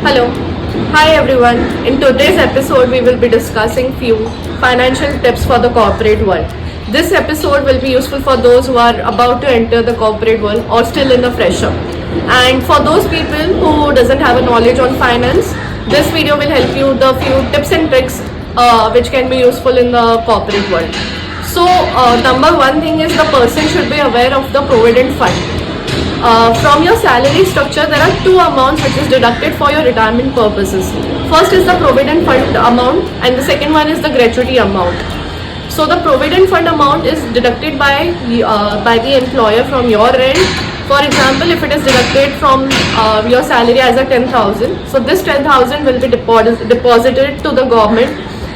Hello. Hi everyone. In today's episode we will be discussing few financial tips for the corporate world. This episode will be useful for those who are about to enter the corporate world or still in the fresher. And for those people who doesn't have a knowledge on finance, this video will help you the few tips and tricks which can be useful in the corporate world. So number one thing is the person should be aware of the provident fund. From your salary structure, there are two amounts which is deducted for your retirement purposes. First is the provident fund amount, and the second one is the gratuity amount. So the provident fund amount is deducted by the employer from your end. For example, if it is deducted from your salary as a 10,000, so this 10,000 will be deposited to the government,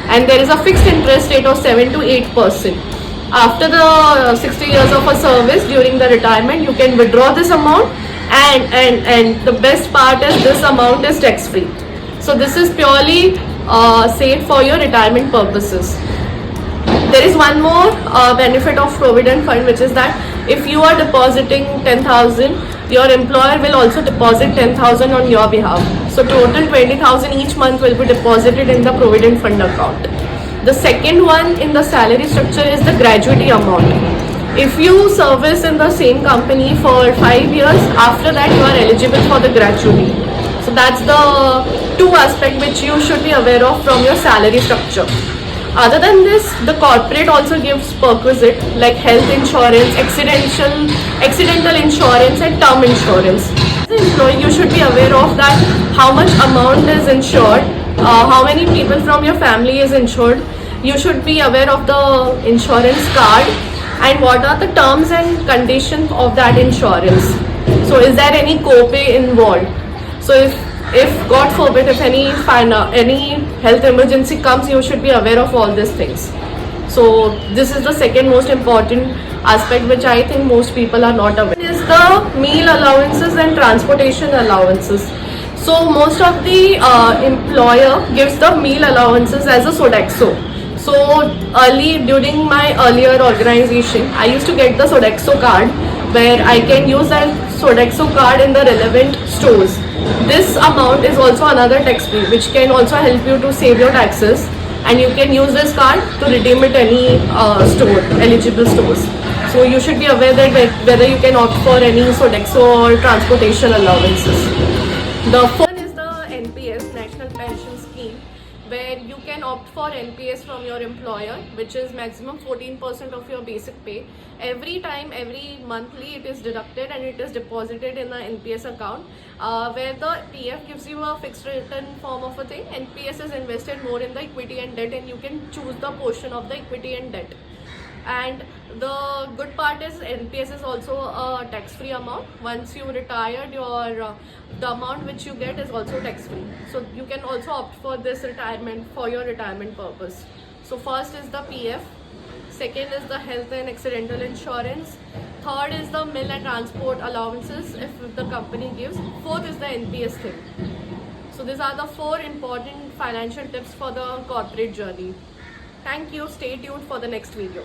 and there is a fixed interest rate of 7 to 8%. After the 60 years of a service, during the retirement, you can withdraw this amount, and the best part is this amount is tax free. So this is purely saved for your retirement purposes. There is one more benefit of provident fund, which is that if you are depositing 10,000, your employer will also deposit 10,000 on your behalf. So total 20,000 each month will be deposited in the provident fund account. The second one in the salary structure is the gratuity amount. If you service in the same company for 5 years, after that you are eligible for the gratuity. So that's the two aspects which you should be aware of from your salary structure. Other than this, the corporate also gives perquisite like health insurance, accidental insurance and term insurance. As an employee, you should be aware of that how much amount is insured, how many people from your family is insured. You should be aware of the insurance card and what are the terms and conditions of that insurance. So is there any copay involved? So if God forbid, if any health emergency comes, you should be aware of all these things. So this is the second most important aspect which I think most people are not aware. Is the meal allowances and transportation allowances. So most of the employer gives the meal allowances as a Sodexo. So during my earlier organization, I used to get the Sodexo card where I can use that Sodexo card in the relevant stores. This amount is also another tax free, which can also help you to save your taxes, and you can use this card to redeem it any eligible stores. So you should be aware that whether you can opt for any Sodexo or transportation allowances. The first one is the NPS, National Pension Scheme, where you can opt for NPS from your employer, which is maximum 14% of your basic pay. Every monthly it is deducted and it is deposited in the NPS account, where the PF gives you a fixed return form of a thing. NPS is invested more in the equity and debt, and you can choose the portion of the equity and debt. And the good part is NPS is also a tax-free amount. Once you retired, the amount which you get is also tax-free. So you can also opt for this retirement for your retirement purpose. So first is the PF, second is the health and accidental insurance, third is the meal and transport allowances if the company gives, fourth is the NPS thing. So these are the four important financial tips for the corporate journey. Thank you. Stay tuned for the next video.